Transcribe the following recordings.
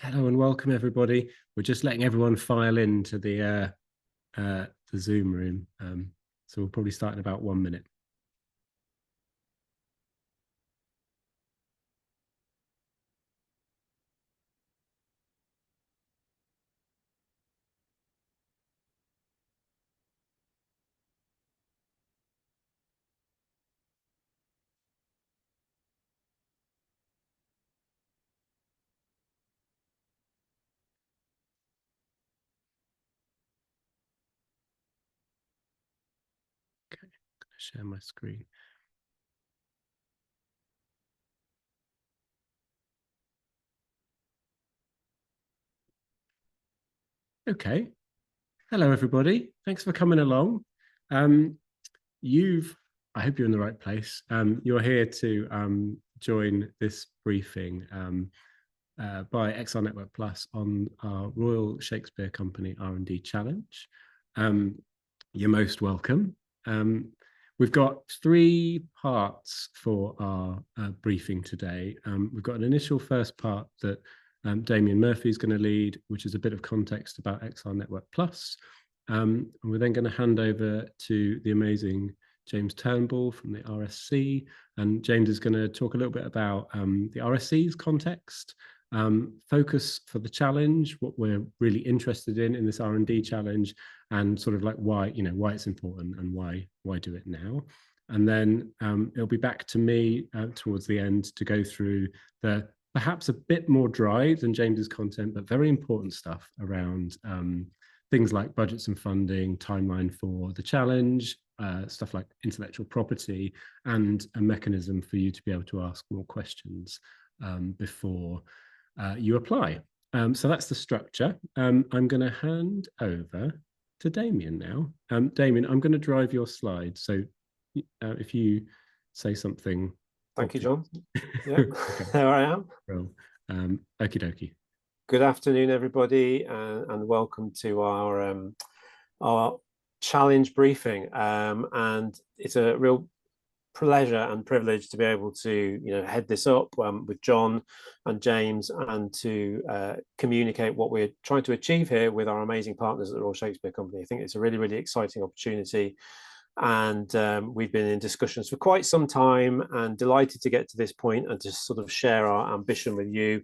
Hello and welcome, everybody. We're just letting everyone file into the Zoom room, so we'll probably start in about 1 minute. Okay, I'm going to share my screen. Okay. Hello, everybody. Thanks for coming along. I hope you're in the right place. You're here to join this briefing by XR Network Plus on our Royal Shakespeare Company R&D Challenge. You're most welcome. We've got 3 parts for our briefing today. We've got an initial first part that Damien Murphy is going to lead, which is a bit of context about XR Network Plus. And we're then going to hand over to the amazing James Turnbull from the RSC. And James is going to talk a little bit about the RSC's context, focus for the challenge, what we're really interested in this R&D challenge, and sort of like why it's important and why do it now. And then it'll be back to me towards the end to go through the perhaps a bit more dry than James's content, but very important stuff around things like budgets and funding, timeline for the challenge, stuff like intellectual property, and a mechanism for you to be able to ask more questions before you apply. So that's the structure. I'm going to hand over to Damien now. Damien, I'm going to drive your slide. So if you say something. Thank you, John. Yeah, okay. There I am. Well, okie dokie. Good afternoon, everybody, and welcome to our challenge briefing. And it's a real pleasure and privilege to be able to head this up with John and James, and to communicate what we're trying to achieve here with our amazing partners at the Royal Shakespeare Company. I think it's a really, really exciting opportunity, and we've been in discussions for quite some time, and delighted to get to this point and to sort of share our ambition with you,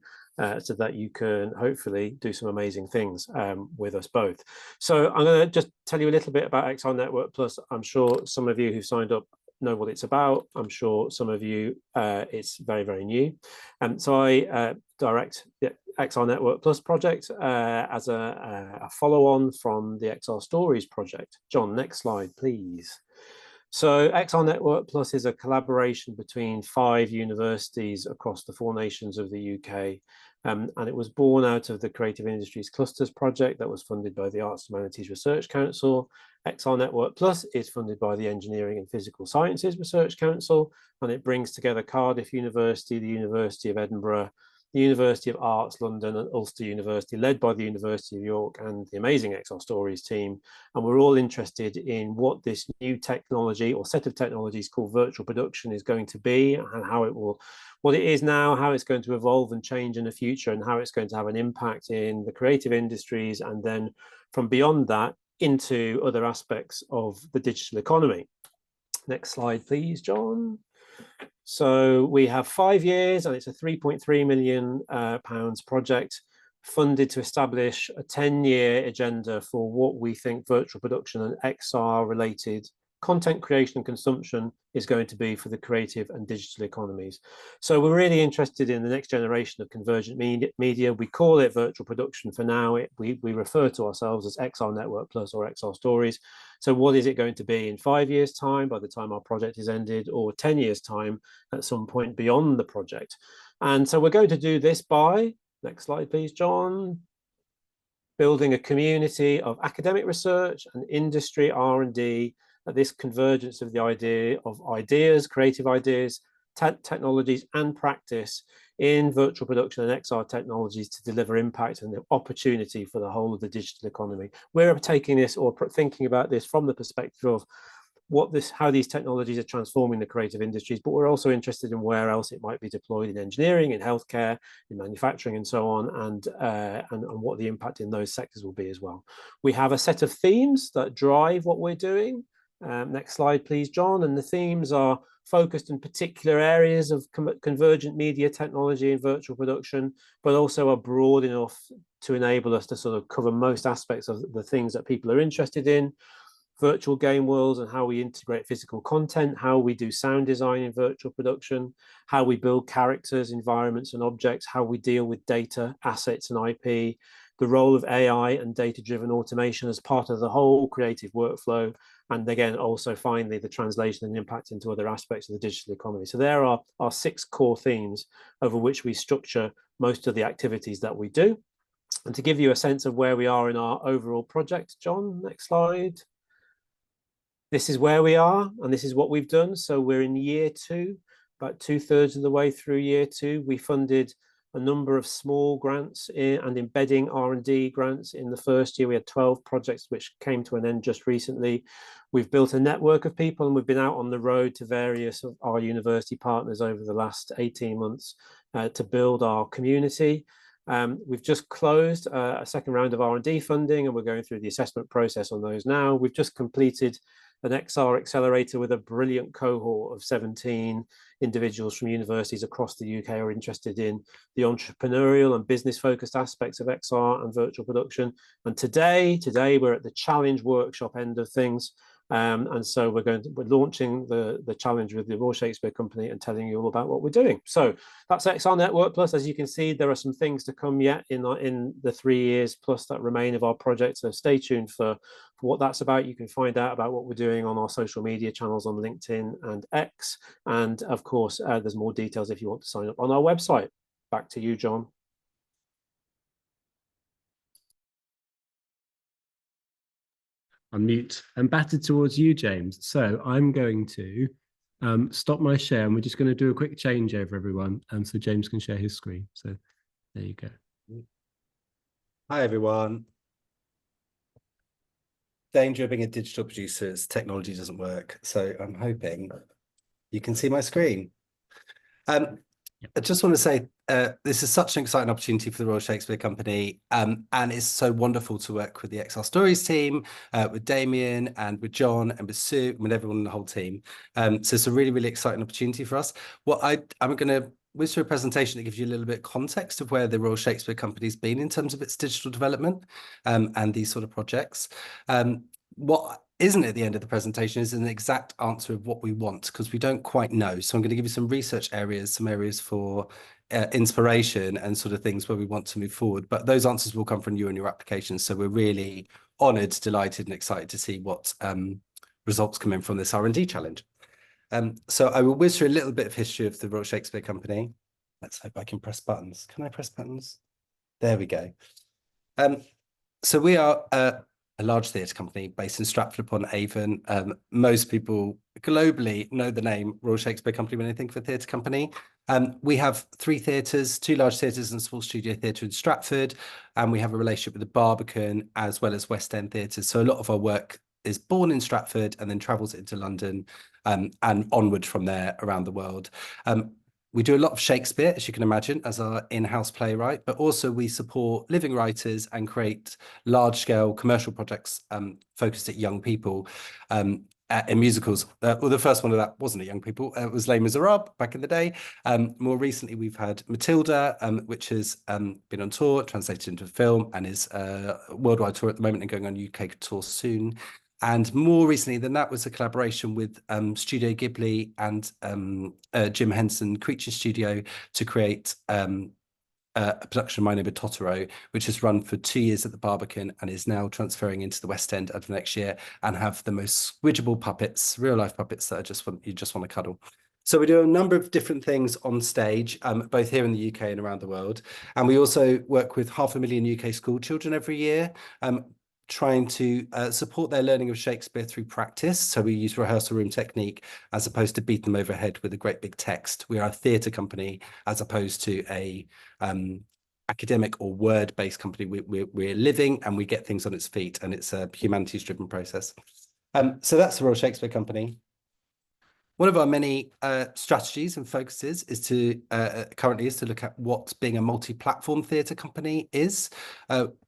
so that you can hopefully do some amazing things with us both. So I'm going to just tell you a little bit about XR Network Plus. I'm sure some of you who signed up know what it's about. I'm sure some of you it's very, very new. And so I direct the XR Network Plus project as a follow-on from the XR Stories project. John, next slide, please. So XR Network Plus is a collaboration between 5 universities across the 4 nations of the UK. And it was born out of the Creative Industries Clusters project that was funded by the Arts and Humanities Research Council. XR Network Plus is funded by the Engineering and Physical Sciences Research Council, and it brings together Cardiff University, the University of Edinburgh, the University of Arts London, and Ulster University, led by the University of York and the amazing XR Stories team. And we're all interested in what this new technology or set of technologies called virtual production is going to be, and how it will, what it is now, how it's going to evolve and change in the future, and how it's going to have an impact in the creative industries, and then from beyond that into other aspects of the digital economy. Next slide, please, John. So we have 5 years, and it's a £3.3 million project funded to establish a 10-year agenda for what we think virtual production and XR related content creation and consumption is going to be for the creative and digital economies. So we're really interested in the next generation of convergent media. We call it virtual production for now. We refer to ourselves as XR Network Plus or XR Stories. So what is it going to be in 5 years' time, by the time our project is ended, or 10 years' time at some point beyond the project? And so we're going to do this by, next slide, please, John, building a community of academic research and industry R&D at this convergence of the idea of ideas, creative ideas, technologies and practice in virtual production and XR technologies to deliver impact and the opportunity for the whole of the digital economy. We're taking this or thinking about this from the perspective of how these technologies are transforming the creative industries, but we're also interested in where else it might be deployed in engineering, in healthcare, in manufacturing, and so on, and what the impact in those sectors will be as well. We have a set of themes that drive what we're doing. Next slide, please, John. And the themes are focused in particular areas of convergent media technology and virtual production, but also are broad enough to enable us to sort of cover most aspects of the things that people are interested in. Virtual game worlds and how we integrate physical content, how we do sound design in virtual production, how we build characters, environments, and objects, how we deal with data, assets, and IP, the role of AI and data-driven automation as part of the whole creative workflow, and again, also finally, the translation and impact into other aspects of the digital economy. So there are our 6 core themes over which we structure most of the activities that we do. And to give you a sense of where we are in our overall project, John, next slide. This is where we are, and this is what we've done. So we're in year 2, about 2/3 of the way through year 2. We funded a number of small grants and embedding R&D grants. In the first year, we had 12 projects, which came to an end just recently. We've built a network of people, and we've been out on the road to various of our university partners over the last 18 months to build our community. We've just closed a second round of R&D funding, and we're going through the assessment process on those now. We've just completed an XR accelerator with a brilliant cohort of 17 individuals from universities across the UK who are interested in the entrepreneurial and business-focused aspects of XR and virtual production. And today we're at the challenge workshop end of things. And so we're launching the challenge with the Royal Shakespeare Company and telling you all about what we're doing. So that's XR Network Plus. As you can see, there are some things to come yet in the 3 years plus that remain of our project. So stay tuned for what that's about. You can find out about what we're doing on our social media channels on LinkedIn and X. And of course, there's more details if you want to sign up on our website. Back to you, John. Unmute and batted towards you, James. So I'm going to stop my share, and we're just going to do a quick change over, everyone, so James can share his screen. So there you go. Hi, everyone. Danger of being a digital producer is technology doesn't work. So I'm hoping you can see my screen. I just want to say this is such an exciting opportunity for the Royal Shakespeare Company, and it's so wonderful to work with the XR Stories team, with Damien and with John and with Sue and with everyone in the whole team. So it's a really, really exciting opportunity for us. Well, I'm going to whiz through a presentation that gives you a little bit of context of where the Royal Shakespeare Company's been in terms of its digital development and these sort of projects. What isn't at the end of the presentation is an exact answer of what we want, because we don't quite know. So I'm going to give you some research areas, some areas for inspiration and sort of things where we want to move forward. But those answers will come from you and your applications. So we're really honoured, delighted and excited to see what results come in from this R&D challenge. So I will whiz through a little bit of history of the Royal Shakespeare Company. Let's hope I can press buttons. Can I press buttons? There we go. So we are a large theatre company based in Stratford-upon-Avon. Most people globally know the name Royal Shakespeare Company when they think of a theatre company. We have 3 theatres, 2 large theatres and a small studio theatre in Stratford, and we have a relationship with the Barbican as well as West End theatres. So a lot of our work is born in Stratford and then travels into London and onward from there around the world. We do a lot of Shakespeare, as you can imagine, as our in-house playwright, but also we support living writers and create large-scale commercial projects focused at young people in musicals. Well, the first one of that wasn't at young people. It was Les Miserables back in the day. More recently, we've had Matilda, which has been on tour, translated into film, and is a worldwide tour at the moment and going on UK tour soon. And more recently than that was a collaboration with Studio Ghibli and Jim Henson Creature Studio to create a production of My Neighbor Totoro, which has run for 2 years at the Barbican and is now transferring into the West End over the next year, and have the most squidgeable puppets, real life puppets that you just want to cuddle. So we do a number of different things on stage, both here in the UK and around the world. And we also work with 500,000 UK school children every year, trying to support their learning of Shakespeare through practice. So we use rehearsal room technique as opposed to beat them over the head with a great big text. We are a theatre company as opposed to a academic or word-based company. We're living and we get things on its feet, and it's a humanities-driven process. So that's the Royal Shakespeare Company. One of our many strategies and focuses is to currently is to look at what being a multi-platform theatre company is.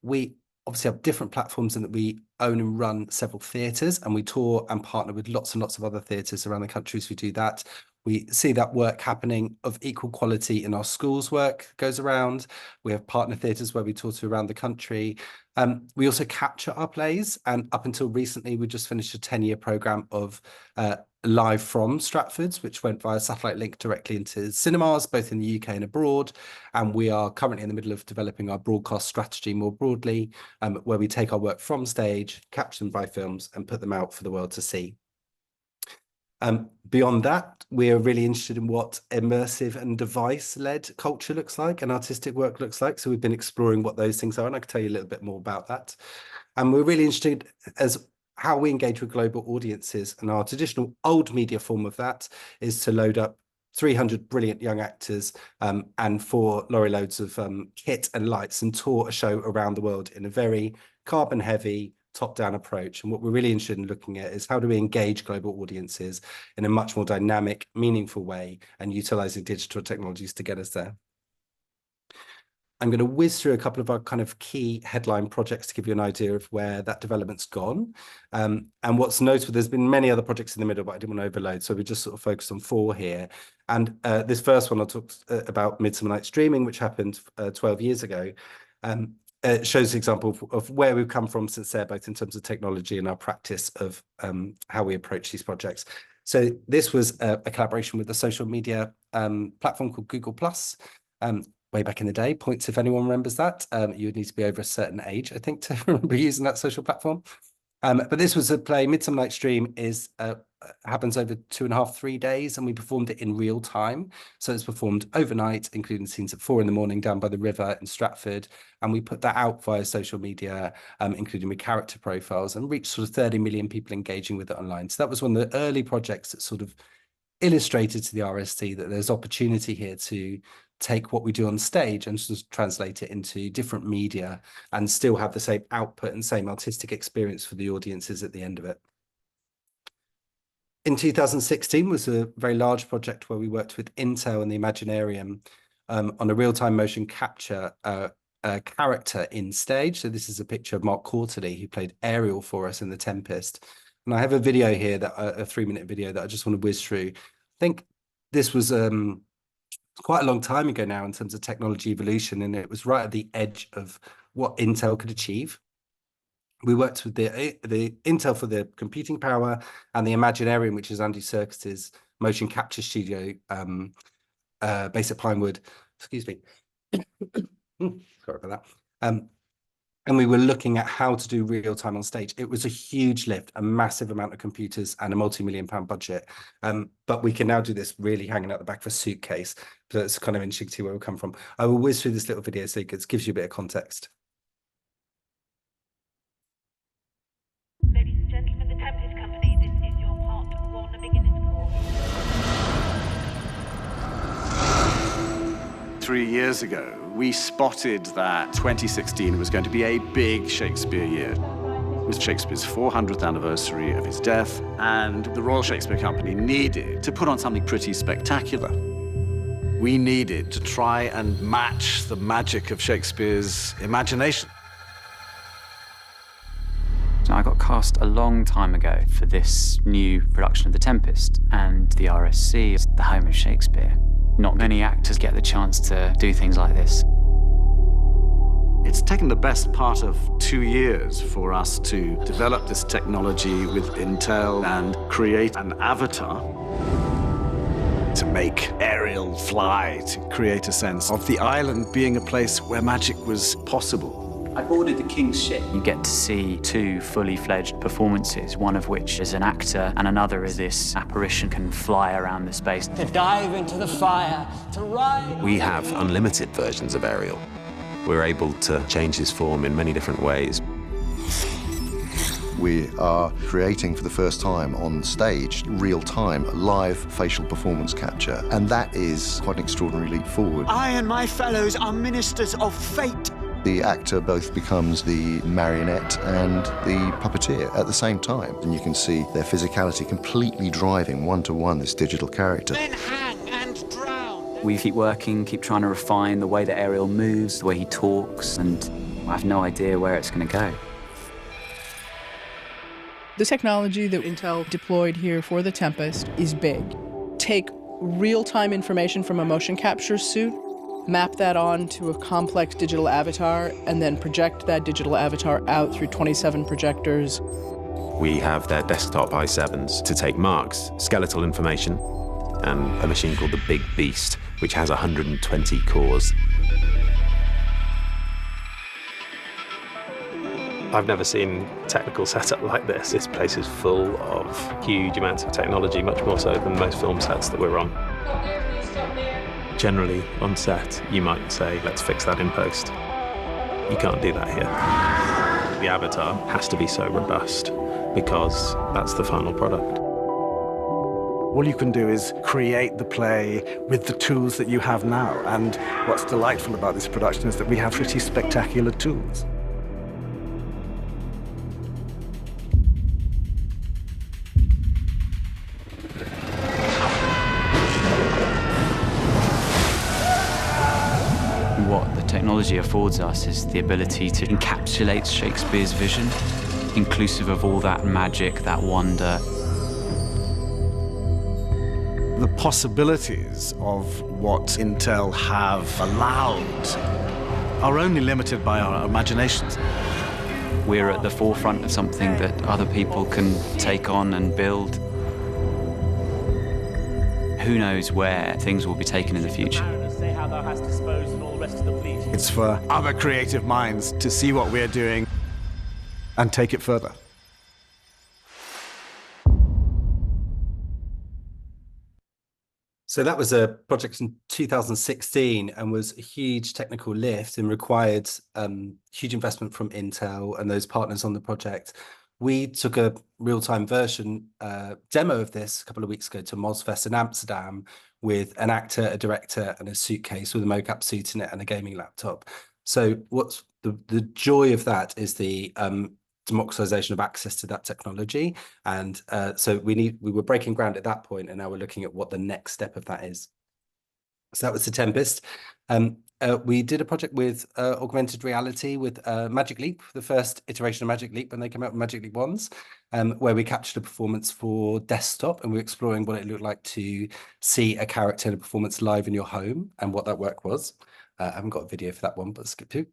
We obviously have different platforms in that we own and run several theatres, and we tour and partner with lots and lots of other theatres around the country as we do that. We see that work happening of equal quality in our schools work goes around. We have partner theatres where we tour to around the country. We also capture our plays, and up until recently, we just finished a 10-year programme of live from Stratfords, which went via satellite link directly into cinemas, both in the UK and abroad. And we are currently in the middle of developing our broadcast strategy more broadly, where we take our work from stage, capture them by films, and put them out for the world to see. Beyond that, we are really interested in what immersive and device-led culture looks like and artistic work looks like. So we've been exploring what those things are, and I can tell you a little bit more about that. And we're really interested as how we engage with global audiences. And our traditional old media form of that is to load up 300 brilliant young actors and 4 lorry loads of kit and lights and tour a show around the world in a very carbon-heavy, top-down approach. And what we're really interested in looking at is how do we engage global audiences in a much more dynamic, meaningful way, and utilizing digital technologies to get us there. I'm going to whiz through a couple of our kind of key headline projects to give you an idea of where that development's gone. And what's notable, there's been many other projects in the middle, but I didn't want to overload, so we just sort of focused on 4 here. And this first one I'll talk about Midsummer Night's Dreaming, which happened 12 years ago. It shows an example of where we've come from since there, both in terms of technology and our practice of how we approach these projects. So this was a collaboration with a social media platform called Google+, way back in the day. Points if anyone remembers that. You would need to be over a certain age, I think, to remember using that social platform. But this was a play. Midsummer Night's Dream happens over 2.5, 3 days, and we performed it in real time. So it's performed overnight, including scenes at 4 in the morning down by the river in Stratford. And we put that out via social media, including with character profiles, and reached sort of 30 million people engaging with it online. So that was one of the early projects that sort of illustrated to the RSC that there's opportunity here to take what we do on stage and just translate it into different media and still have the same output and same artistic experience for the audiences at the end of it. In 2016 was a very large project where we worked with Intel and the Imaginarium on a real-time motion capture character in stage. So this is a picture of Mark Quarterly, who played Ariel for us in The Tempest. And I have a video here, that a 3-minute video that I just want to whiz through. I think this was quite a long time ago now in terms of technology evolution, and it was right at the edge of what Intel could achieve. We worked with the Intel for the computing power and the Imaginarium, which is Andy Serkis's motion capture studio based at Pinewood. Excuse me. Sorry about that. And we were looking at how to do real time on stage. It was a huge lift, a massive amount of computers and a multi-million-pound budget. But we can now do this really hanging out the back of a suitcase. So it's kind of interesting to see where we come from. I will whiz through this little video so it gives you a bit of context. Ladies and gentlemen, the Tempest Company, this is your part 1 beginner's course. 3 years ago, we spotted that 2016 was going to be a big Shakespeare year. It was Shakespeare's 400th anniversary of his death, and the Royal Shakespeare Company needed to put on something pretty spectacular. We needed to try and match the magic of Shakespeare's imagination. I got cast a long time ago for this new production of The Tempest, and the RSC is the home of Shakespeare. Not many actors get the chance to do things like this. It's taken the best part of 2 years for us to develop this technology with Intel and create an avatar to make Ariel fly, to create a sense of the island being a place where magic was possible. I boarded the King's ship. You get to see 2 fully fledged performances, one of which is an actor and another is this apparition can fly around the space. To dive into the fire, to ride. We have unlimited versions of Ariel. We're able to change his form in many different ways. We are creating for the first time on stage, real-time, live facial performance capture, and that is quite an extraordinary leap forward. I and my fellows are ministers of fate. The actor both becomes the marionette and the puppeteer at the same time. And you can see their physicality completely driving one-to-one this digital character. Men hang and drown. We keep working, keep trying to refine the way that Ariel moves, the way he talks, and I have no idea where it's going to go. The technology that Intel deployed here for the Tempest is big. Take real-time information from a motion capture suit, map that onto a complex digital avatar, and then project that digital avatar out through 27 projectors. We have their desktop i7s to take marks, skeletal information, and a machine called the Big Beast, which has 120 cores. I've never seen technical setup like this. This place is full of huge amounts of technology, much more so than most film sets that we're on. Generally, on set, you might say, let's fix that in post. You can't do that here. The avatar has to be so robust because that's the final product. All you can do is create the play with the tools that you have now. And what's delightful about this production is that we have pretty spectacular tools. What the technology affords us is the ability to encapsulate Shakespeare's vision, inclusive of all that magic, that wonder. The possibilities of what Intel have allowed are only limited by our imaginations. We're at the forefront of something that other people can take on and build. Who knows where things will be taken in the future? How thou hast disposed of all the rest of the fleet. It's for other creative minds to see what we're doing and take it further. So that was a project in 2016 and was a huge technical lift and required huge investment from Intel and those partners on the project. We took a real-time version demo of this a couple of weeks ago to MozFest in Amsterdam with an actor, a director, and a suitcase with a mocap suit in it and a gaming laptop. So what's the joy of that is the democratization of access to that technology. And so we were breaking ground at that point, and now we're looking at what the next step of that is. So that was the Tempest. We did a project with augmented reality with Magic Leap, the first iteration of Magic Leap when they came out with Magic Leap Wands, where we captured a performance for desktop, and we're exploring what it looked like to see a character in a performance live in your home and what that work was. I haven't got a video for that one, but skip to.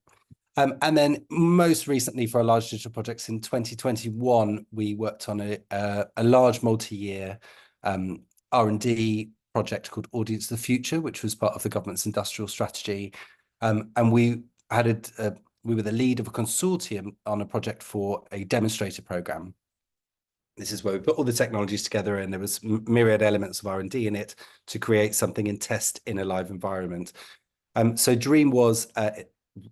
And then most recently for our large digital projects in 2021, we worked on a large multi-year R&D project called Audience of the Future, which was part of the government's industrial strategy. And we were the lead of a consortium on a project for a demonstrator program. This is where we put all the technologies together, and there was myriad elements of R&D in it to create something and test in a live environment. So Dream was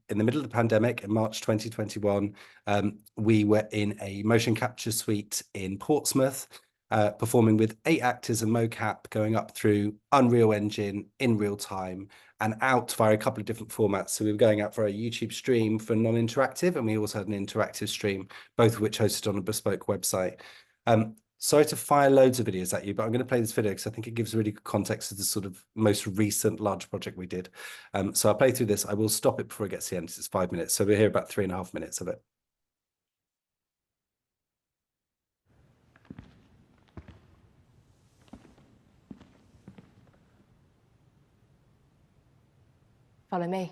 in the middle of the pandemic in March 2021. We were in a motion capture suite in Portsmouth, performing with 8 actors and mocap, going up through Unreal Engine in real time and out via a couple of different formats. So we were going out for a YouTube stream for non-interactive, and we also had an interactive stream, both of which hosted on a bespoke website. Sorry to fire loads of videos at you, but I'm going to play this video because I think it gives really good context to the sort of most recent large project we did. So I'll play through this. I will stop it before it gets to the end. It's 5 minutes. So we'll hear about 3.5 minutes of it. Follow me.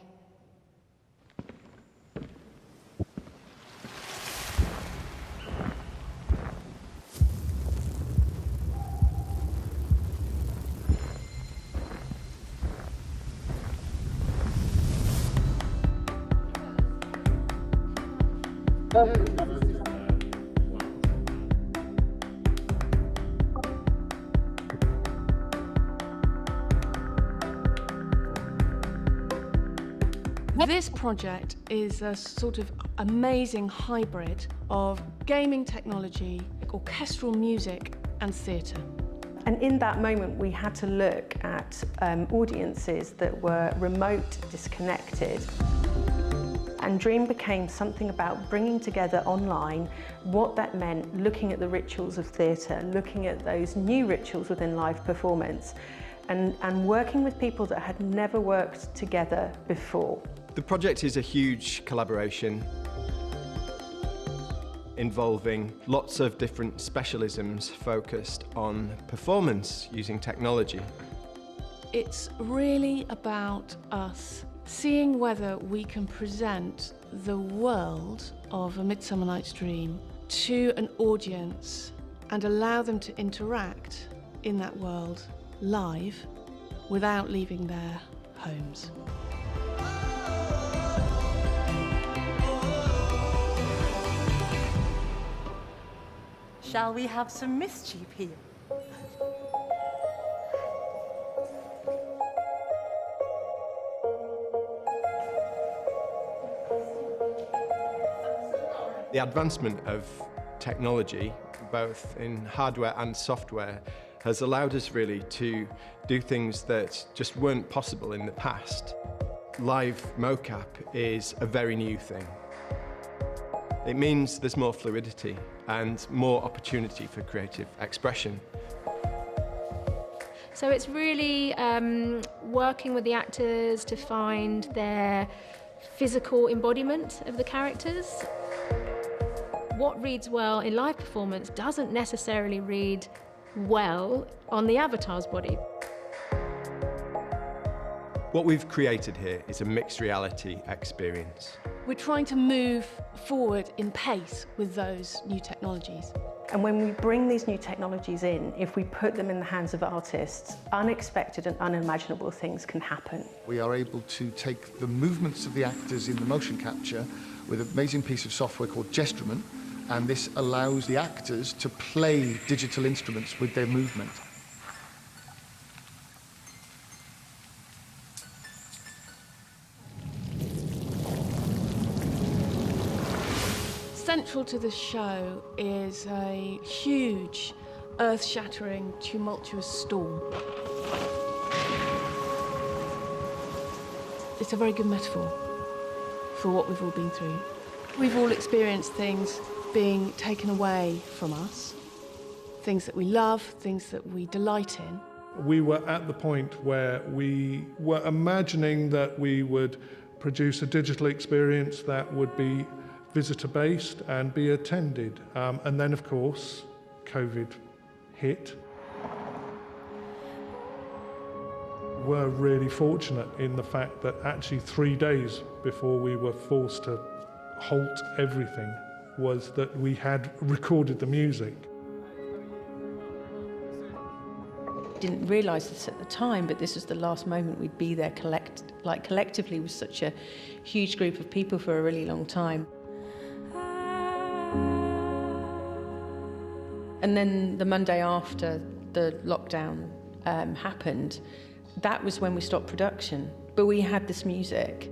This project is a sort of amazing hybrid of gaming technology, orchestral music, and theatre. And in that moment, we had to look at audiences that were remote, disconnected. And Dream became something about bringing together online what that meant, looking at the rituals of theatre, looking at those new rituals within live performance, and working with people that had never worked together before. The project is a huge collaboration involving lots of different specialisms focused on performance using technology. It's really about us seeing whether we can present the world of A Midsummer Night's Dream to an audience and allow them to interact in that world live without leaving their homes. Shall we have some mischief here? The advancement of technology, both in hardware and software, has allowed us really to do things that just weren't possible in the past. Live mocap is a very new thing. It means there's more fluidity and more opportunity for creative expression. So it's really working with the actors to find their physical embodiment of the characters. What reads well in live performance doesn't necessarily read well on the avatar's body. What we've created here is a mixed reality experience. We're trying to move forward in pace with those new technologies. And when we bring these new technologies in, if we put them in the hands of artists, unexpected and unimaginable things can happen. We are able to take the movements of the actors in the motion capture with an amazing piece of software called Gestrument, and this allows the actors to play digital instruments with their movement. Central to the show is a huge, earth-shattering, tumultuous storm. It's a very good metaphor for what we've all been through. We've all experienced things being taken away from us, things that we love, things that we delight in. We were at the point where we were imagining that we would produce a digital experience that would be visitor-based and be attended. And then, of course, COVID hit. We're really fortunate in the fact that actually 3 days before we were forced to halt everything was that we had recorded the music. Didn't realise this at the time, but this was the last moment we'd be there collectively with such a huge group of people for a really long time. And then the Monday after the lockdown happened, that was when we stopped production. But we had this music.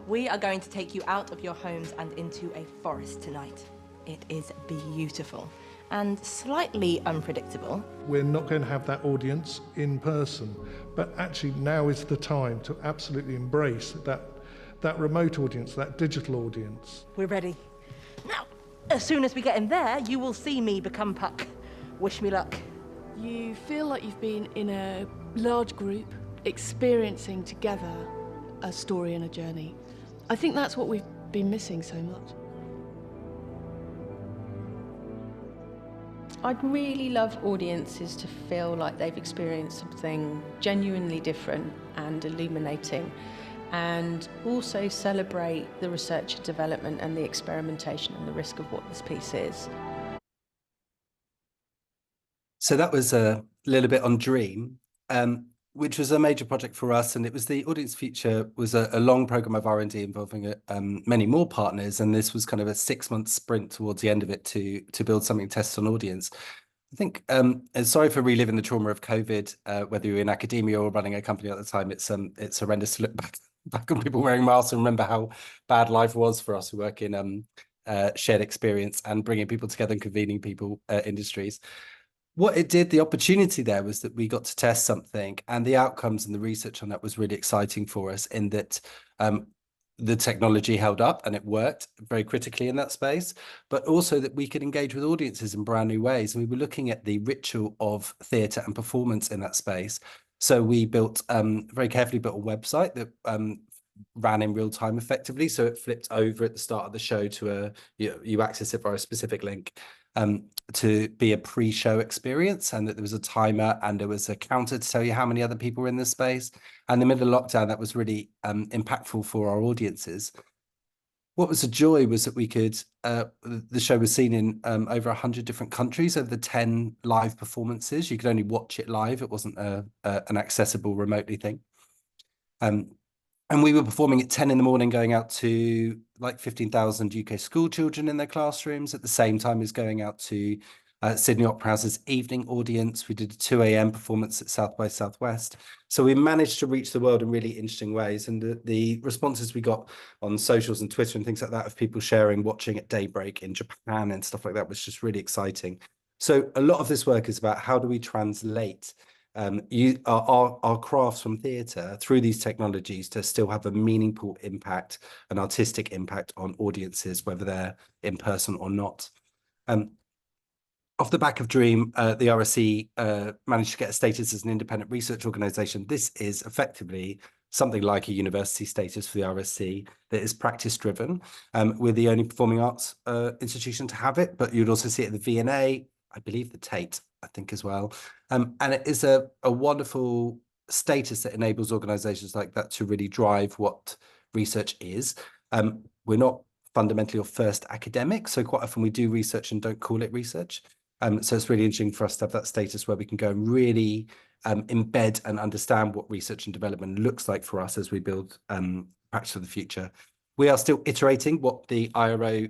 We are going to take you out of your homes and into a forest tonight. It is beautiful and slightly unpredictable. We're not going to have that audience in person, but actually now is the time to absolutely embrace that remote audience, that digital audience. We're ready. Now, as soon as we get in there, you will see me become Puck. Wish me luck. You feel like you've been in a large group, experiencing together a story and a journey. I think that's what we've been missing so much. I'd really love audiences to feel like they've experienced something genuinely different and illuminating, and also celebrate the research and development and the experimentation and the risk of what this piece is. So that was a little bit on Dream, which was a major project for us, and it was the Audience Feature was a long program of R&D involving many more partners, and this was kind of a 6-month sprint towards the end of it to build something tested on audience. I think, sorry for reliving the trauma of COVID, whether you're in academia or running a company at the time. It's horrendous to look back on people wearing masks and remember how bad life was for us who work in shared experience and bringing people together and convening people industries. What it did, the opportunity there was that we got to test something, and the outcomes and the research on that was really exciting for us, in that the technology held up and it worked very critically in that space, but also that we could engage with audiences in brand new ways. And we were looking at the ritual of theatre and performance in that space. So we built, very carefully built a website that ran in real time effectively. So it flipped over at the start of the show to you access it via a specific link to be a pre-show experience, and that there was a timer and there was a counter to tell you how many other people were in the space. And in the middle of lockdown, that was really impactful for our audiences. What was a joy was that we could, the show was seen in over 100 different countries over the 10 live performances. You could only watch it live. It wasn't an accessible remotely thing. And we were performing at 10 in the morning, going out to like 15,000 UK school children in their classrooms, at the same time as going out to Sydney Opera House's evening audience. We did a 2 a.m. performance at South by Southwest. So we managed to reach the world in really interesting ways. And the responses we got on socials and Twitter and things like that of people sharing, watching at daybreak in Japan and stuff like that was just really exciting. So a lot of this work is about how do we translate our crafts from theatre through these technologies to still have a meaningful impact, an artistic impact on audiences, whether they're in person or not. Off the back of Dream, the RSC managed to get a status as an independent research organisation. This is effectively something like a university status for the RSC that is practice driven. We're the only performing arts institution to have it, but you'd also see it at the V&A, I believe the Tate, I think as well. And it is a wonderful status that enables organisations like that to really drive what research is. We're not fundamentally or first academic, so quite often we do research and don't call it research. So it's really interesting for us to have that status where we can go and really embed and understand what research and development looks like for us as we build practice for the future. We are still iterating what the IRO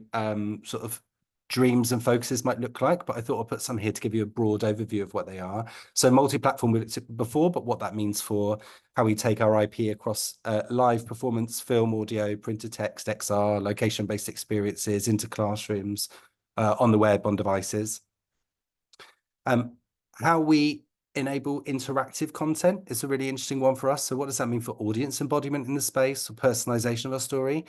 sort of dreams and focuses might look like, but I thought I'll put some here to give you a broad overview of what they are. So multi-platform we looked at before, but what that means for how we take our IP across live performance, film, audio, printed text, XR, location-based experiences into classrooms, on the web, on devices. How we enable interactive content is a really interesting one for us. So what does that mean for audience embodiment in the space, or personalization of our story?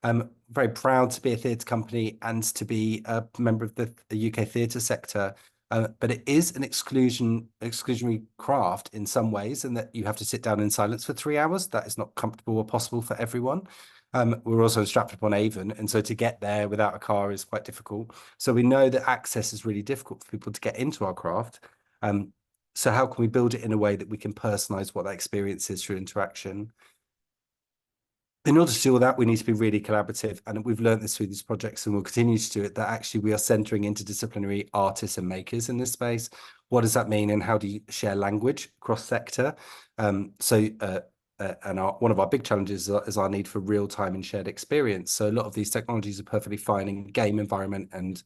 I'm very proud to be a theatre company and to be a member of the UK theatre sector, but it is an exclusionary craft in some ways, in that you have to sit down in silence for 3 hours. That is not comfortable or possible for everyone. We're also strapped upon Avon, and so to get there without a car is quite difficult. So we know that access is really difficult for people to get into our craft. So how can we build it in a way that we can personalize what that experience is through interaction? In order to do all that, we need to be really collaborative, and we've learned this through these projects, and we'll continue to do it, that actually we are centering interdisciplinary artists and makers in this space. What does that mean, and how do you share language across sector? And one of our big challenges is our need for real-time and shared experience. So a lot of these technologies are perfectly fine in game environment and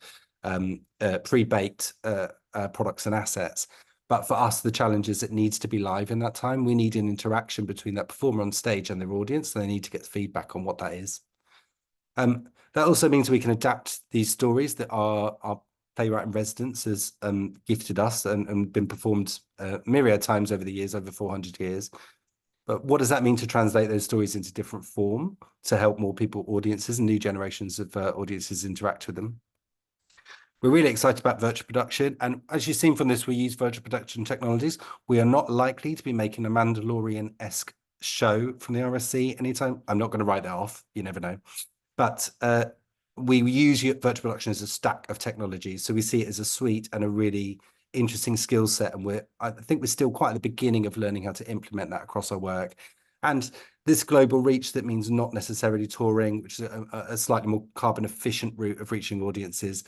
pre-baked products and assets. But for us, the challenge is it needs to be live in that time. We need an interaction between that performer on stage and their audience. And they need to get feedback on what that is. That also means we can adapt these stories that our playwright in residence has gifted us and been performed myriad times over the years, over 400 years. But what does that mean to translate those stories into different form to help more people, audiences, and new generations of audiences interact with them? We're really excited about virtual production. And as you've seen from this, we use virtual production technologies. We are not likely to be making a Mandalorian-esque show from the RSC anytime. I'm not going to write that off. You never know. But we use virtual production as a stack of technologies. So we see it as a suite and a really interesting skill set. And I think we're still quite at the beginning of learning how to implement that across our work. And this global reach, that means not necessarily touring, which is a slightly more carbon efficient route of reaching audiences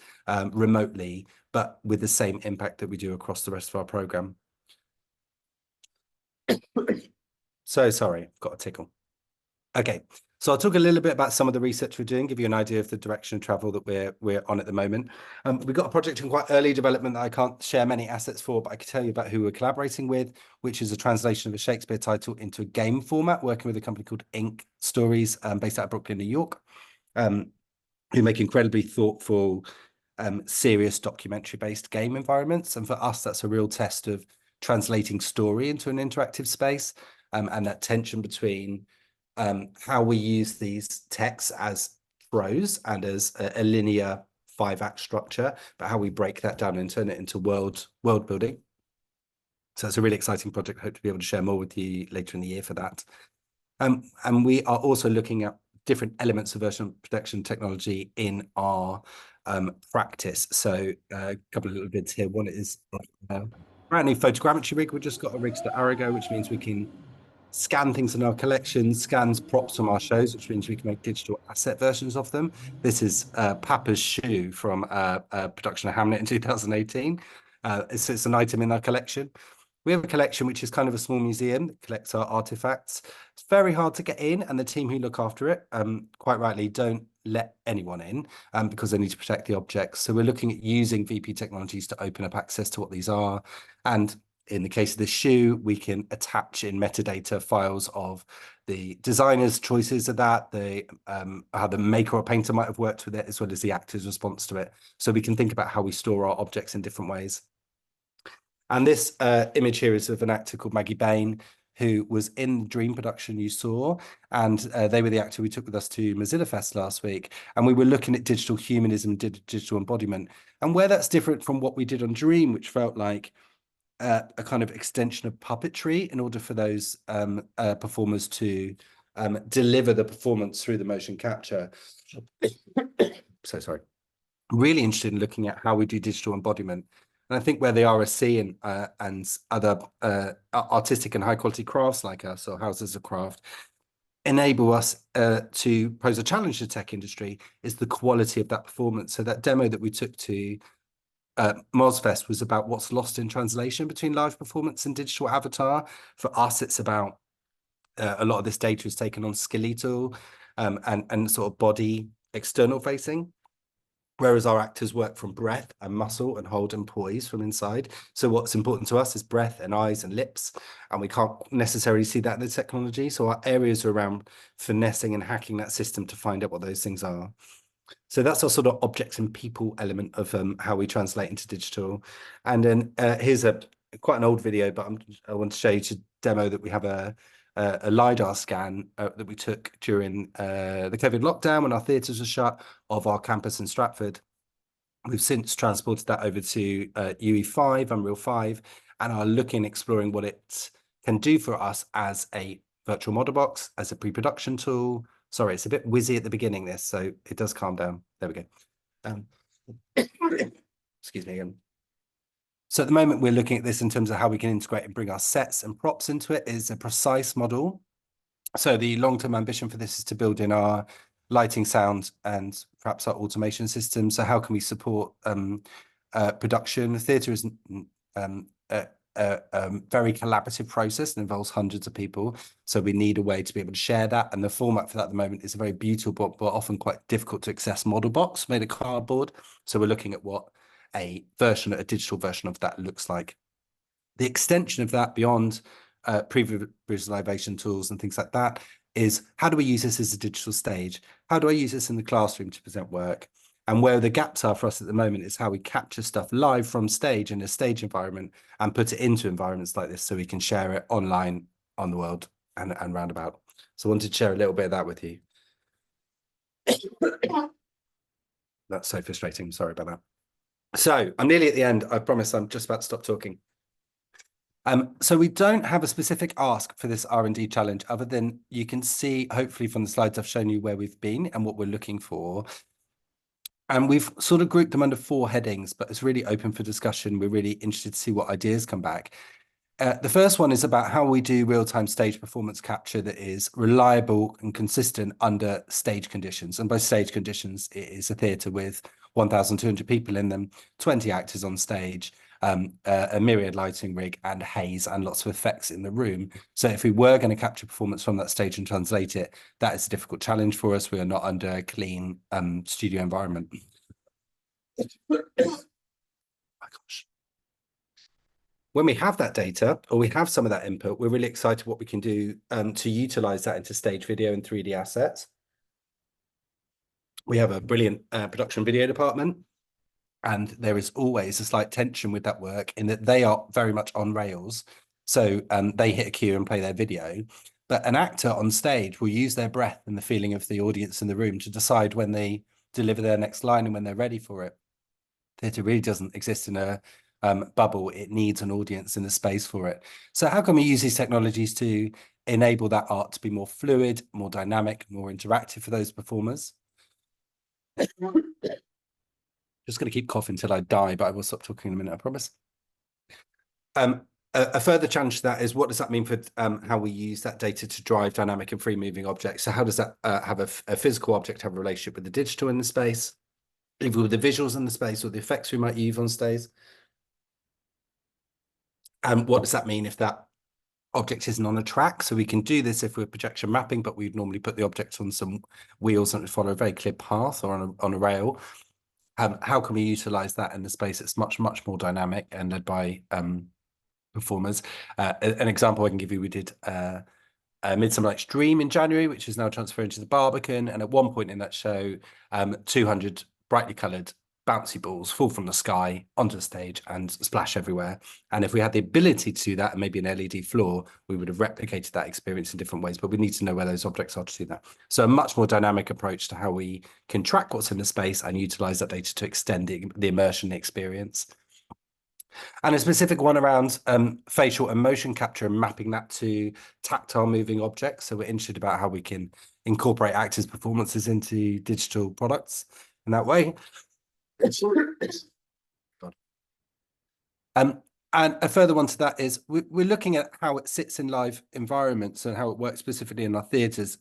remotely, but with the same impact that we do across the rest of our program. So sorry, I've got a tickle. Okay, so I'll talk a little bit about some of the research we're doing, give you an idea of the direction of travel that we're on at the moment. We've got a project in quite early development that I can't share many assets for, but I can tell you about who we're collaborating with, which is a translation of a Shakespeare title into a game format, working with a company called Ink Stories, based out of Brooklyn, New York, who make incredibly thoughtful, serious documentary-based game environments. And for us, that's a real test of translating story into an interactive space, and that tension between how we use these texts as prose and as a linear 5-act structure, but how we break that down and turn it into world building. So it's a really exciting project. Hope to be able to share more with you later in the year for that. And we are also looking at different elements of version protection technology in our practice. So a couple of little bits here. One is brand new photogrammetry rig. We've just got a rig to Arago, which means we can scan things in our collection, scans props from our shows, which means we can make digital asset versions of them. This is Papa's shoe from a production of Hamlet in 2018. It's an item in our collection. We have a collection which is kind of a small museum that collects our artifacts. It's very hard to get in, and the team who look after it, quite rightly, don't let anyone in because they need to protect the objects. So we're looking at using VP technologies to open up access to what these are. And in the case of the shoe, we can attach in metadata files of the designer's choices of that, how the maker or painter might have worked with it, as well as the actor's response to it. So we can think about how we store our objects in different ways. And this image here is of an actor called Maggie Bain, who was in the Dream production you saw, and they were the actor we took with us to Mozilla Fest last week. And we were looking at digital humanism, digital embodiment, and where that's different from what we did on Dream, which felt like a kind of extension of puppetry in order for those performers to deliver the performance through the motion capture. So sorry. Really interested in looking at how we do digital embodiment. And I think where the RSC and other artistic and high quality crafts like us, or houses of craft, enable us to pose a challenge to the tech industry is the quality of that performance. So that demo that we took to MozFest was about what's lost in translation between live performance and digital avatar. For us, it's about a lot of this data is taken on skeletal and sort of body external facing, whereas our actors work from breath and muscle and hold and poise from inside. So what's important to us is breath and eyes and lips, and we can't necessarily see that in the technology. So our areas are around finessing and hacking that system to find out what those things are. So that's our sort of objects and people element of how we translate into digital. And then here's quite an old video, but I want to show you to demo that we have a LiDAR scan that we took during the COVID lockdown when our theatres were shut of our campus in Stratford. We've since transported that over to UE5, Unreal 5, and are looking, exploring what it can do for us as a virtual model box, as a pre-production tool. Sorry, it's a bit whizzy at the beginning, this, so it does calm down. There we go. Excuse me again. So at the moment, we're looking at this in terms of how we can integrate and bring our sets and props into it. It's a precise model. So the long-term ambition for this is to build in our lighting, sound, and perhaps our automation system. So how can we support production? Theatre is a very collaborative process and involves hundreds of people. So we need a way to be able to share that. And the format for that at the moment is a very beautiful, but often quite difficult to access model box made of cardboard. So we're looking at what a digital version of that looks like. The extension of that beyond pre-visualization tools and things like that is, how do we use this as a digital stage? How do I use this in the classroom to present work? And where the gaps are for us at the moment is how we capture stuff live from stage in a stage environment and put it into environments like this so we can share it online on the world and roundabout. So I wanted to share a little bit of that with you. That's so frustrating. Sorry about that. So I'm nearly at the end. I promise I'm just about to stop talking. So we don't have a specific ask for this R&D challenge, other than you can see, hopefully from the slides I've shown you, where we've been and what we're looking for. And we've sort of grouped them under 4 headings, but it's really open for discussion. We're really interested to see what ideas come back. The first one is about how we do real-time stage performance capture that is reliable and consistent under stage conditions. And by stage conditions, it is a theatre with 1,200 people in them, 20 actors on stage, a myriad lighting rig and haze and lots of effects in the room. So if we were going to capture performance from that stage and translate it, that is a difficult challenge for us. We are not under a clean studio environment. Oh my gosh. When we have that data, or we have some of that input, we're really excited what we can do to utilize that into stage video and 3D assets. We have a brilliant production video department, and there is always a slight tension with that work in that they are very much on rails. So they hit a cue and play their video, But an actor on stage will use their breath and the feeling of the audience in the room to decide when they deliver their next line and when they're ready for it. Theatre really doesn't exist in a bubble. It needs an audience in the space for it. So how can we use these technologies to enable that art to be more fluid, more dynamic, more interactive for those performers? Just going to keep coughing until I die, but I will stop talking in a minute, I promise. A further challenge to that is, what does that mean for how we use that data to drive dynamic and free moving objects? So how does that have a physical object have a relationship with the digital in the space, either with the visuals in the space or the effects we might use on stage? And what does that mean if that object isn't on a track? So we can do this if we're projection mapping, but we'd normally put the object on some wheels and follow a very clear path or on a rail. How can we utilize that in the space that's much more dynamic and led by performers? An example I can give you, we did a Midsummer Night's Dream in January, which is now transferred into the Barbican, and at one point in that show, 200 brightly coloured bouncy balls fall from the sky onto the stage and splash everywhere. And if we had the ability to do that and maybe an LED floor, we would have replicated that experience in different ways, but we need to know where those objects are to do that. So a much more dynamic approach to how we can track what's in the space and utilize that data to extend the immersion experience. And a specific one around facial and motion capture and mapping that to tactile moving objects. So we're interested about how we can incorporate actors' performances into digital products in that way. And a further one to that is we're looking at how it sits in live environments and how it works specifically in our theatres.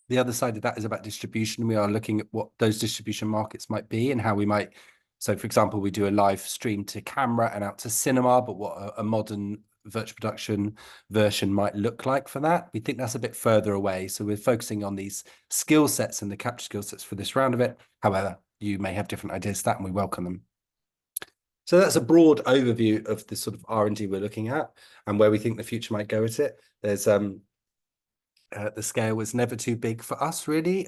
The other side of that is about distribution. We are looking at what those distribution markets might be and how we might. So, for example, we do a live stream to camera and out to cinema, but what a modern virtual production version might look like for that. We think that's a bit further away. So we're focusing on these skill sets and the capture skill sets for this round of it. However, you may have different ideas to that and we welcome them. So that's a broad overview of the sort of R&D we're looking at and where we think the future might go at it. There's the scale was never too big for us, really.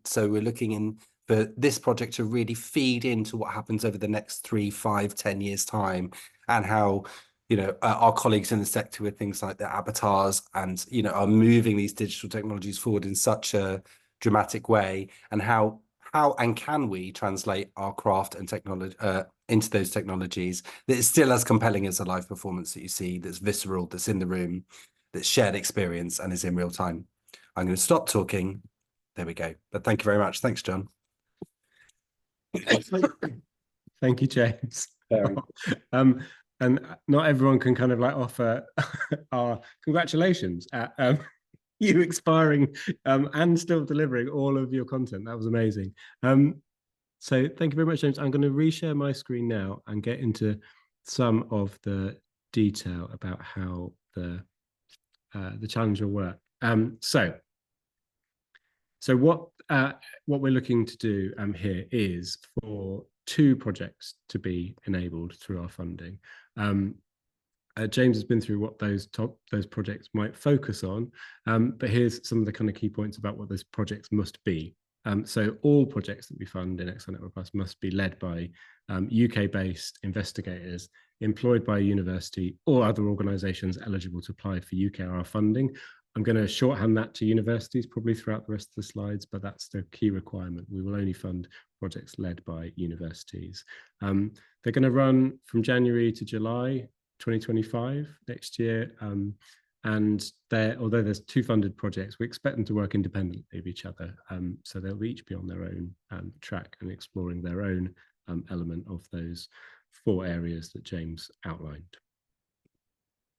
So we're looking in for this project to really feed into what happens over the next 3, 5, 10 years time, and how, you know, our colleagues in the sector with things like the avatars and, you know, are moving these digital technologies forward in such a dramatic way, and how and can we translate our craft and technology into those technologies that is still as compelling as a live performance that you see, that's visceral, that's in the room, that's shared experience and is in real time. I'm going to stop talking. There we go. But thank you very much. Thanks, John. Thank you, James. And not everyone can kind of like offer our congratulations at you expiring and still delivering all of your content. That was amazing. So thank you very much, James. I'm going to reshare my screen now and get into some of the detail about how the challenge will work. So what we're looking to do here is for 2 projects to be enabled through our funding. James has been through what those projects might focus on, but here's some of the kind of key points about what those projects must be. So all projects that we fund in XR Network Plus must be led by UK-based investigators employed by a university or other organisations eligible to apply for UKR funding. I'm going to shorthand that to universities probably throughout the rest of the slides, but that's the key requirement. We will only fund projects led by universities. They're going to run from January to July 2025 next year. And although there's 2 funded projects, we expect them to work independently of each other. So they'll each be on their own track and exploring their own element of those 4 areas that James outlined.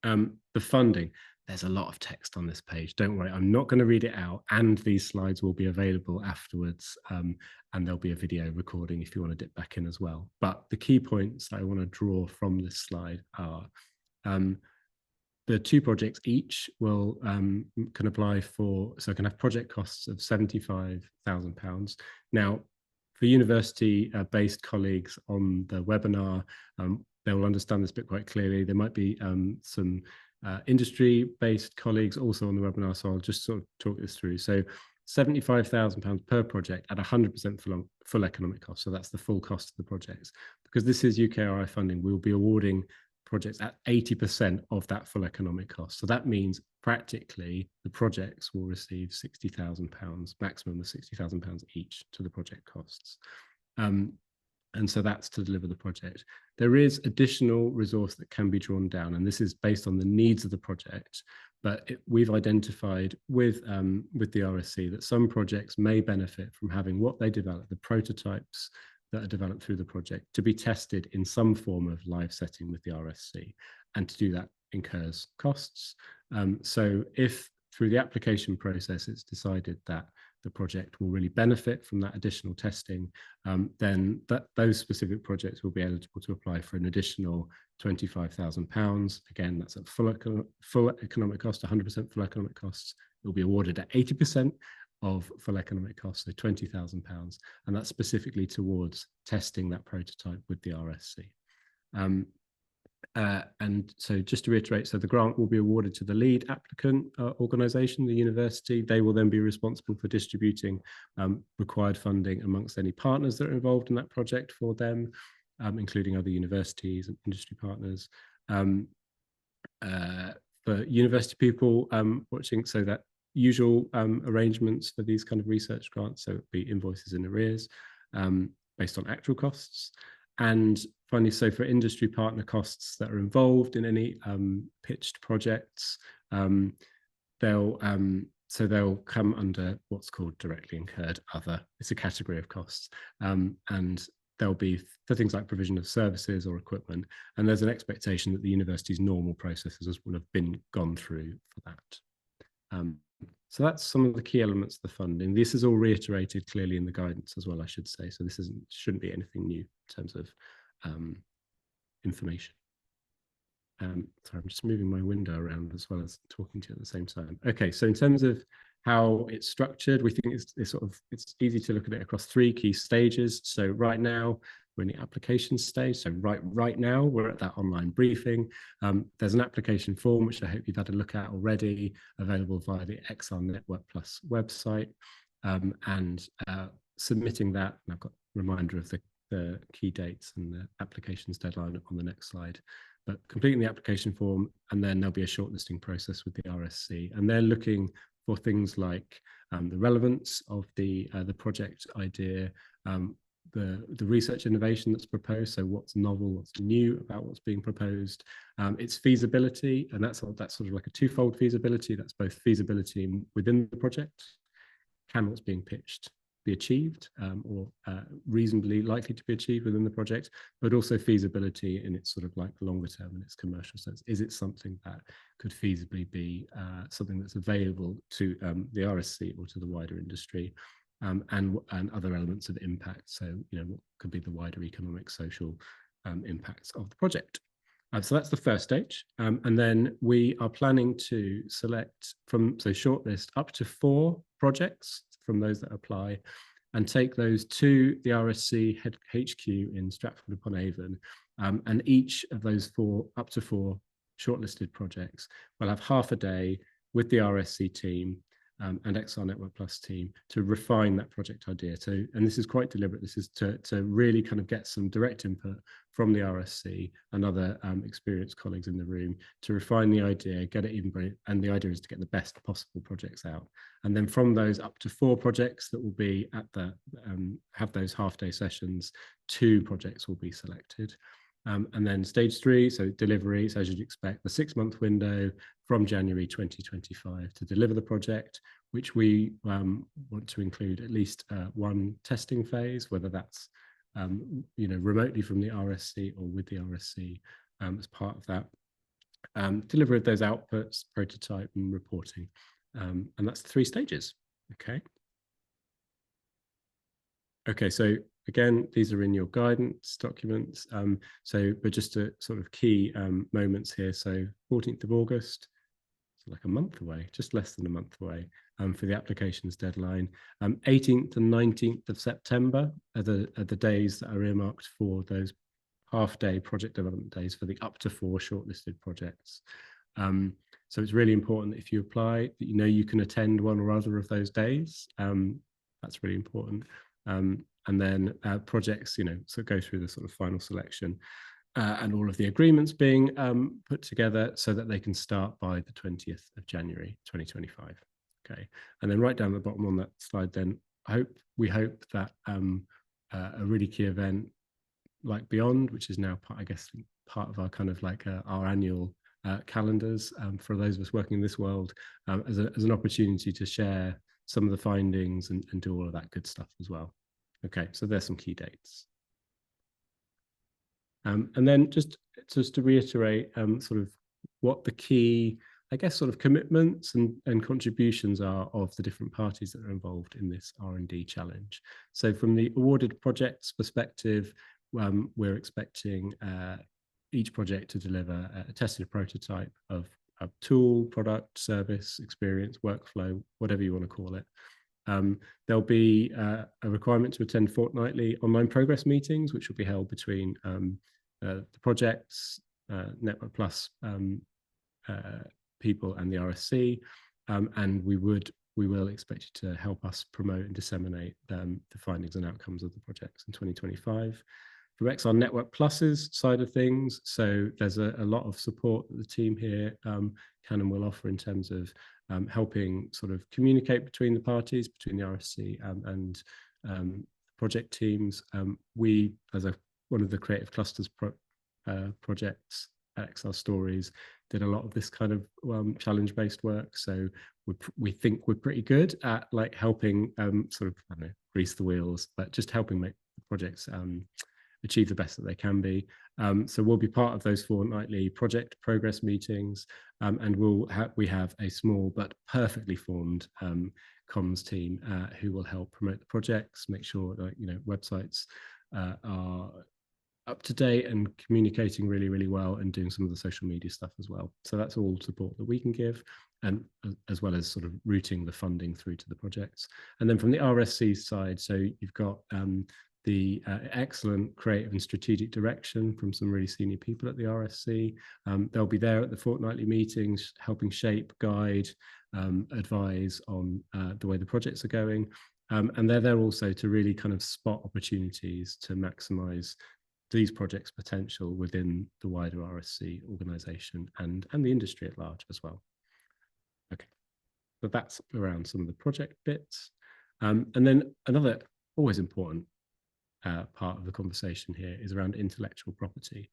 The funding. There's a lot of text on this page. Don't worry, I'm not going to read it out, and these slides will be available afterwards, and there'll be a video recording if you want to dip back in as well. But the key points that I want to draw from this slide are the 2 projects each will can apply for, so can have project costs of £75,000. Now, for university-based colleagues on the webinar, they will understand this bit quite clearly. There might be some industry-based colleagues also on the webinar, so I'll just sort of talk this through. So £75,000 per project at 100% full economic cost. So that's the full cost of the projects. Because this is UKRI funding, we'll be awarding projects at 80% of that full economic cost. So that means practically the projects will receive £60,000, maximum of £60,000 each to the project costs. And so that's to deliver the project. There is additional resource that can be drawn down, and this is based on the needs of the project. But we've identified with the RSC that some projects may benefit from having what they develop, the prototypes that are developed through the project, to be tested in some form of live setting with the RSC. And to do that incurs costs. So if through the application process it's decided that the project will really benefit from that additional testing, then those specific projects will be eligible to apply for an additional £25,000. Again, that's at full economic cost, 100% full economic costs. It will be awarded at 80% of full economic costs, so £20,000, and that's specifically towards testing that prototype with the RSC. And so just to reiterate, so the grant will be awarded to the lead applicant organisation, the university. They will then be responsible for distributing required funding amongst any partners that are involved in that project for them, including other universities and industry partners. For university people watching, so that usual arrangements for these kind of research grants, so it would be invoices in arrears based on actual costs. And finally, so for industry partner costs that are involved in any pitched projects, they'll come under what's called directly incurred other. It's a category of costs, and they'll be for things like provision of services or equipment. And there's an expectation that the university's normal processes will have been gone through for that. So that's some of the key elements of the funding. This is all reiterated clearly in the guidance as well, I should say. So this shouldn't be anything new in terms of information. Sorry, I'm just moving my window around as well as talking to you at the same time. Okay, so in terms of how it's structured, we think it's easy to look at it across 3 key stages. So right now, we're in the application stage. So right now, we're at that online briefing. There's an application form, which I hope you've had a look at already, available via the XR Network Plus website. And submitting that, and I've got a reminder of the key dates and the applications deadline on the next slide. But completing the application form, and then there'll be a shortlisting process with the RSC. And they're looking for things like the relevance of the project idea, the research innovation that's proposed, so what's novel, what's new about what's being proposed, its feasibility, and that's sort of like a twofold feasibility. That's both feasibility within the project, can what's being pitched be achieved or reasonably likely to be achieved within the project, but also feasibility in its sort of like longer term in its commercial sense. Is it something that could feasibly be something that's available to the RSC or to the wider industry? And other elements of impact. So, what could be the wider economic, social impacts of the project. So that's the first stage. And then we are planning to select shortlist up to 4 projects from those that apply and take those to the RSC HQ in Stratford-upon-Avon. And each of those up to 4 shortlisted projects will have half a day with the RSC team and XR Network Plus team to refine that project idea. And this is quite deliberate. This is to really kind of get some direct input from the RSC and other experienced colleagues in the room to refine the idea, get it even better. And the idea is to get the best possible projects out. And then from those up to 4 projects that will be at have those half-day sessions, 2 projects will be selected. And then stage 3, so delivery, so as you'd expect, the 6-month window from January 2025 to deliver the project, which we want to include at least 1 testing phase, whether that's remotely from the RSC or with the RSC as part of that. Delivery of those outputs, prototype and reporting. And that's the 3 stages. Okay, so again, these are in your guidance documents. But just a sort of key moments here. So 14th of August, so like a month away, just less than a month away for the applications deadline. 18th and 19th of September are the days that are earmarked for those half-day project development days for the up to 4 shortlisted projects. So it's really important that if you apply, that you can attend one or other of those days. That's really important. And then projects, so go through the sort of final selection. and all of the agreements being put together so that they can start by the 20th of January 2025. Okay, and then right down the bottom on that slide, then we hope that a really key event like Beyond, which is now I guess part of our kind of like our annual calendars for those of us working in this world, as an opportunity to share some of the findings and do all of that good stuff as well. Okay, so there's some key dates. And then just to reiterate sort of what the key, I guess, sort of commitments and contributions are of the different parties that are involved in this R&D challenge. So from the awarded projects perspective, we're expecting each project to deliver a tested prototype of a tool, product, service, experience, workflow, whatever you want to call it. There'll be a requirement to attend fortnightly online progress meetings, which will be held between the projects, Network Plus people and the RSC, and we will expect you to help us promote and disseminate the findings and outcomes of the projects in 2025. From XR Network Plus's side of things, so there's a lot of support that the team here can and will offer in terms of helping sort of communicate between the parties, between the RSC and project teams. We, as one of the creative clusters projects at XR Stories, did a lot of this kind of challenge-based work. So we think we're pretty good at like helping sort of, I don't know, grease the wheels, but just helping make the projects achieve the best that they can be. So we'll be part of those fortnightly project progress meetings, and we have a small but perfectly formed comms team who will help promote the projects, make sure that websites are up to date and communicating really, really well, and doing some of the social media stuff as well. So that's all support that we can give, and as well as sort of routing the funding through to the projects. And then from the RSC side, so you've got the excellent creative and strategic direction from some really senior people at the RSC. They'll be there at the fortnightly meetings, helping shape, guide, advise on the way the projects are going. And they're there also to really kind of spot opportunities to maximize these projects' potential within the wider RSC organization and the industry at large as well. Okay, so that's around some of the project bits. And then another always important part of the conversation here is around intellectual property.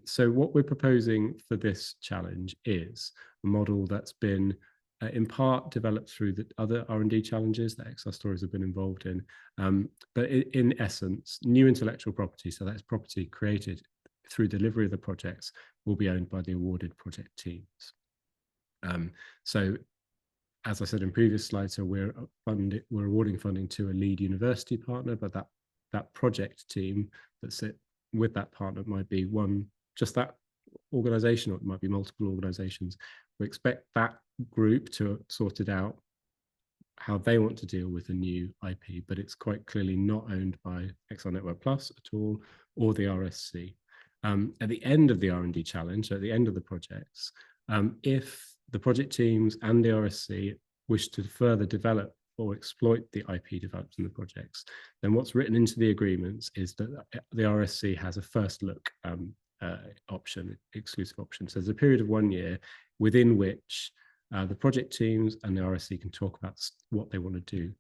So what we're proposing for this challenge is a model that's been in part developed through the other R&D challenges that XR Stories have been involved in, but in essence, new intellectual property, so that's property created through delivery of the projects, will be owned by the awarded project teams. So as I said in previous slides, so we're awarding funding to a lead university partner, but that project team that sit with that partner might be just that organization, or it might be multiple organizations. We expect that group to sort it out how they want to deal with a new IP, but it's quite clearly not owned by XR Network Plus at all, or the RSC. At the end of the R&D challenge, so at the end of the projects, if the project teams and the RSC wish to further develop or exploit the IP developed in the projects, then what's written into the agreements is that the RSC has a first look option, exclusive option. So there's a period of 1 year within which the project teams and the RSC can talk about what they want to do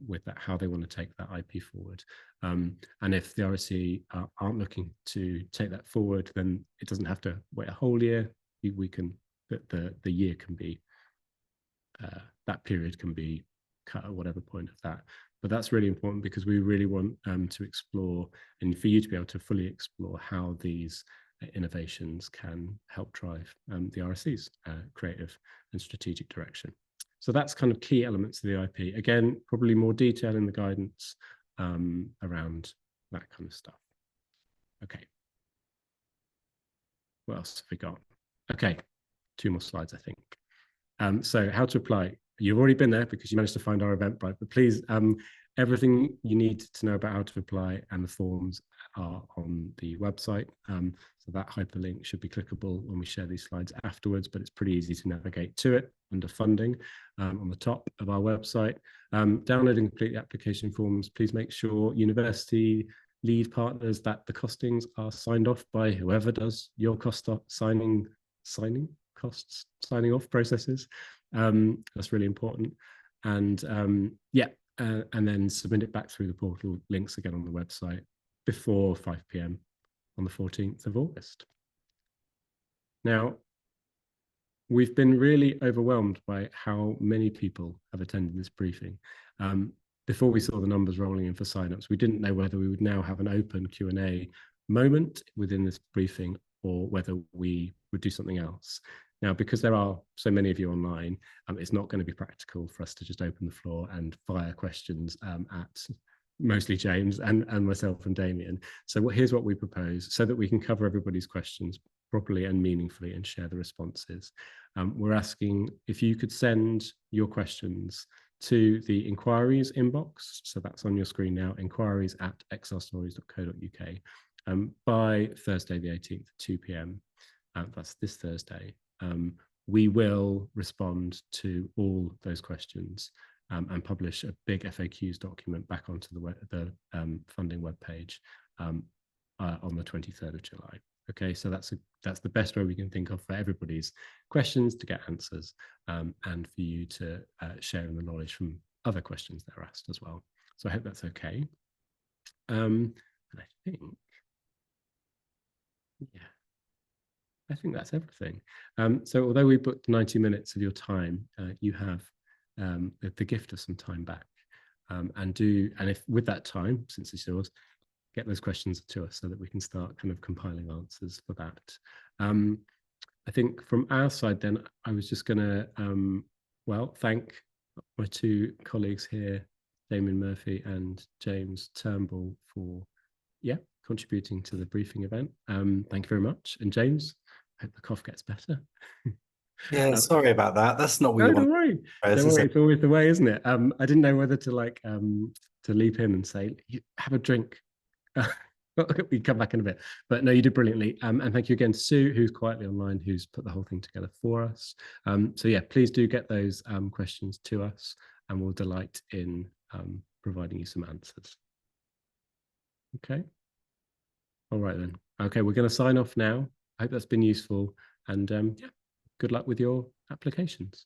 with that, how they want to take that IP forward. And if the RSC aren't looking to take that forward, then it doesn't have to wait a whole year. The year can be, that period can be cut at whatever point of that. But that's really important because we really want to explore, and for you to be able to fully explore how these innovations can help drive the RSC's creative and strategic direction. So that's kind of key elements of the IP. Again, probably more detail in the guidance around that kind of stuff. Okay. What else have we got? Okay, 2 more slides, I think. So how to apply. You've already been there because you managed to find our Eventbrite, but please, everything you need to know about how to apply and the forms are on the website. So that hyperlink should be clickable when we share these slides afterwards, but it's pretty easy to navigate to it under funding on the top of our website. Download and complete the application forms. Please make sure university lead partners that the costings are signed off by whoever does your signing off processes. That's really important. And and then submit it back through the portal, links again on the website before 5 p.m. on the 14th of August. Now, we've been really overwhelmed by how many people have attended this briefing. Before we saw the numbers rolling in for signups, we didn't know whether we would now have an open Q&A moment within this briefing or whether we would do something else. Now, because there are so many of you online, it's not going to be practical for us to just open the floor and fire questions at mostly James and myself and Damien. So here's what we propose so that we can cover everybody's questions properly and meaningfully and share the responses. We're asking if you could send your questions to the inquiries inbox. So that's on your screen now, inquiries@xrstories.co.uk by Thursday the 18th at 2 p.m. That's this Thursday. We will respond to all those questions and publish a big FAQs document back onto the funding webpage on the 23rd of July. Okay, so that's the best way we can think of for everybody's questions to get answers and for you to share in the knowledge from other questions that are asked as well. So I hope that's okay. And I think that's everything. So although we booked 90 minutes of your time, you have the gift of some time back. And if with that time, since it's yours, get those questions to us so that we can start kind of compiling answers for that. I think from our side then, I was just going to, thank my two colleagues here, Damien Murphy and James Turnbull, for, contributing to the briefing event. Thank you very much. And James, I hope the cough gets better. Yeah, sorry about that. That's not what you want. Don't worry. Don't worry. It's always the way, isn't it? I didn't know whether to to leap in and say, have a drink. We come back in a bit, but no, you did brilliantly. And thank you again to Sue, who's quietly online, who's put the whole thing together for us. So yeah, please do get those questions to us and we'll delight in providing you some answers. Okay. All right then. Okay, we're going to sign off now. I hope that's been useful and good luck with your applications.